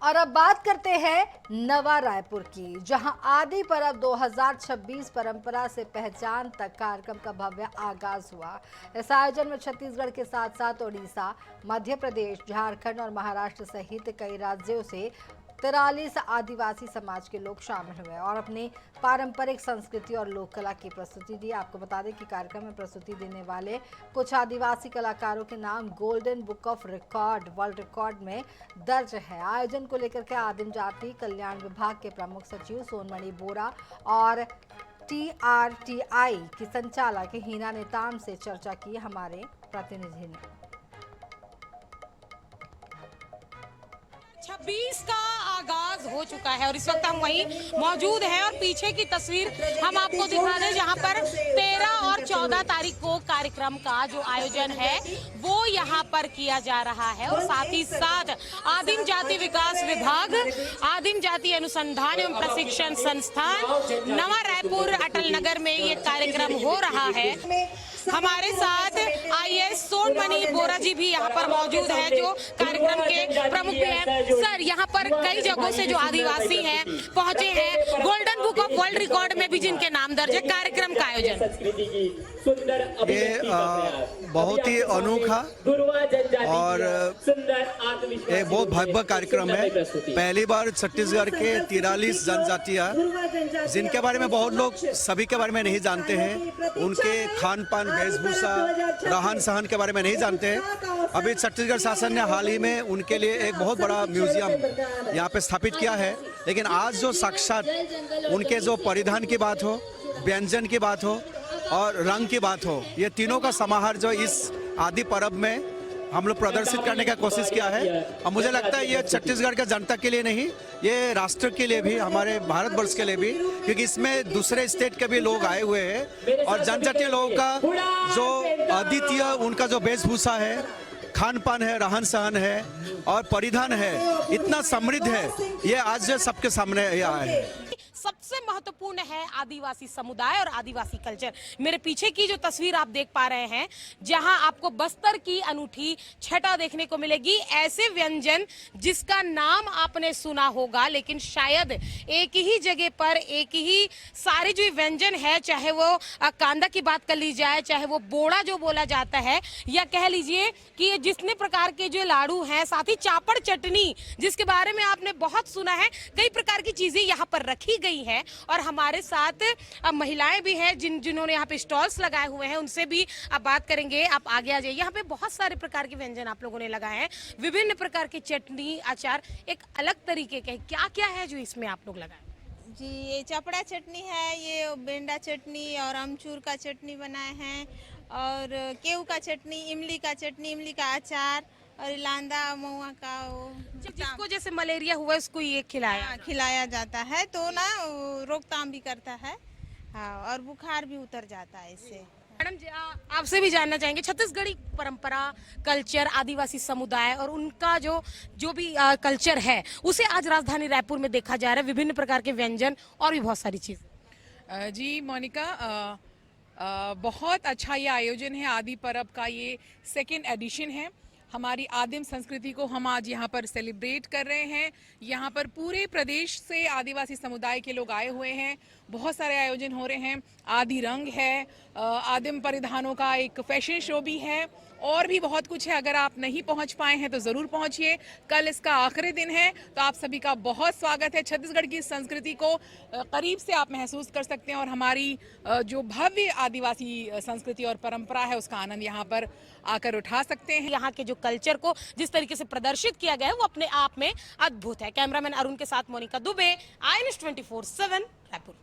और अब बात करते हैं नवा रायपुर की, जहां आदि पर्व 2026 परंपरा से पहचान तक कार्यक्रम का भव्य आगाज हुआ। इस आयोजन में छत्तीसगढ़ के साथ साथ ओडिशा, मध्य प्रदेश, झारखंड और महाराष्ट्र सहित कई राज्यों से 43 आदिवासी समाज के लोग शामिल हुए और अपनी पारंपरिक संस्कृति और लोक कला की प्रस्तुति दी। आपको बता दें कि कार्यक्रम में प्रस्तुति देने वाले कुछ आदिवासी कलाकारों के नाम golden book of record world record में दर्ज है। आयोजन को लेकर के आदिम जाति कल्याण विभाग के प्रमुख सचिव सोनमणि बोरा और TRTI की संचालक हीना नेताम से चर्चा की हमारे प्रतिनिधि ने। 26 का आगाज हो चुका है और इस वक्त हम वहीं मौजूद हैं और पीछे की तस्वीर हम आपको दिखा दें जहां पर 13 और 14 तारीख को कार्यक्रम का जो आयोजन है वो यहां पर किया जा रहा है और साथ ही साथ आदिम जाति विकास विभाग, आदिम जाति अनुसंधान एवं प्रशिक्षण संस्थान नवा रायपुर अटल नगर में ये कार्यक्रम हो रहा है। हमारे साथ IAS सोनमणि बोरा जी भी यहाँ पर मौजूद है जो कार्यक्रम के प्रमुख भी हैं। सर, यहाँ पर कई जगहों से जो आदिवासी हैं पहुँचे हैं, golden book of world record में भी जिनके नाम दर्ज है। कार्यक्रम का आयोजन ये बहुत ही अनोखा और एक बहुत भव्य कार्यक्रम है। पहली बार छत्तीसगढ़ के 43 जनजातियाँ जिनके बारे में बहुत लोग सभी के बारे में नहीं जानते हैं, उनके खान पान, वेशभूषा, रहन सहन के बारे में नहीं जानते हैं। अभी छत्तीसगढ़ शासन ने हाल ही में उनके लिए एक बहुत बड़ा म्यूजियम यहाँ पे स्थापित किया है। लेकिन आज जो साक्षात उनके जो परिधान की बात हो, व्यंजन की बात हो और रंग की बात हो, ये तीनों का समाहार जो इस आदि पर्व में हम लोग प्रदर्शित करने का कोशिश किया है। और मुझे लगता है ये छत्तीसगढ़ के जनता के लिए नहीं, ये राष्ट्र के लिए भी, हमारे भारतवर्ष के लिए भी, क्योंकि इसमें दूसरे स्टेट के भी लोग आए हुए हैं और जनजातीय लोगों का जो अद्वितीय उनका जो वेशभूषा है, खान पान है, रहन सहन है और परिधान है, इतना समृद्ध है, ये आज सबके सामने आया है। सबसे महत्वपूर्ण है आदिवासी समुदाय और आदिवासी कल्चर। मेरे पीछे की जो तस्वीर आप देख पा रहे हैं, जहां आपको बस्तर की अनूठी छटा देखने को मिलेगी। ऐसे व्यंजन जिसका नाम आपने सुना होगा, लेकिन शायद एक ही जगह पर एक ही सारे जो व्यंजन है, चाहे वो कांदा की बात कर ली जाए, चाहे वो बोड़ा जो बोला जाता है, या कह लीजिए कि जितने प्रकार के जो लाड़ू हैं, साथ ही चापड़ चटनी जिसके बारे में आपने बहुत सुना है, कई प्रकार की चीजें यहाँ पर रखी गई है। और हमारे साथ महिलाएं भी हैं जिन्होंने यहाँ पे स्टॉल्स लगाए हुए हैं, उनसे भी आप बात करेंगे। आप आगे आ जाइए। यहाँ पे बहुत सारे प्रकार के व्यंजन आप लोगों ने लगाए हैं, विभिन्न प्रकार की चटनी, अचार, एक अलग तरीके के। क्या क्या है जो इसमें आप लोग लगाए? जी, ये चपड़ा चटनी है, ये बेंडा चटनी और अमचूर का चटनी बनाए हैं, और केव का चटनी, इमली का चटनी, इमली का अचार और लांदा महुआ का वो जिसको जैसे मलेरिया हुआ उसको ये खिलाया जाता है, तो ना रोकथाम भी करता है। हाँ, और बुखार भी उतर जाता है इससे। मैडम जी, आपसे भी जानना चाहेंगे, छत्तीसगढ़ी परंपरा, कल्चर, आदिवासी समुदाय और उनका जो भी कल्चर है, उसे आज राजधानी रायपुर में देखा जा रहा है। विभिन्न प्रकार के व्यंजन और भी बहुत सारी चीज। जी मोनिका, बहुत अच्छा ये आयोजन है। आदि पर्व का ये 2nd एडिशन है। हमारी आदिम संस्कृति को हम आज यहाँ पर सेलिब्रेट कर रहे हैं। यहाँ पर पूरे प्रदेश से आदिवासी समुदाय के लोग आए हुए हैं। बहुत सारे आयोजन हो रहे हैं। आदि रंग है, आदिम परिधानों का एक फैशन शो भी है और भी बहुत कुछ है। अगर आप नहीं पहुँच पाए हैं तो ज़रूर पहुँचिए। कल इसका आखिरी दिन है, तो आप सभी का बहुत स्वागत है। छत्तीसगढ़ की संस्कृति को करीब से आप महसूस कर सकते हैं और हमारी जो भव्य आदिवासी संस्कृति और परंपरा है उसका आनंद यहाँ पर आकर उठा सकते हैं। यहाँ के जो कल्चर को जिस तरीके से प्रदर्शित किया गया है वो अपने आप में अद्भुत है। कैमरामैन अरुण के साथ मोनिका दुबे, IANS 24/7 रायपुर।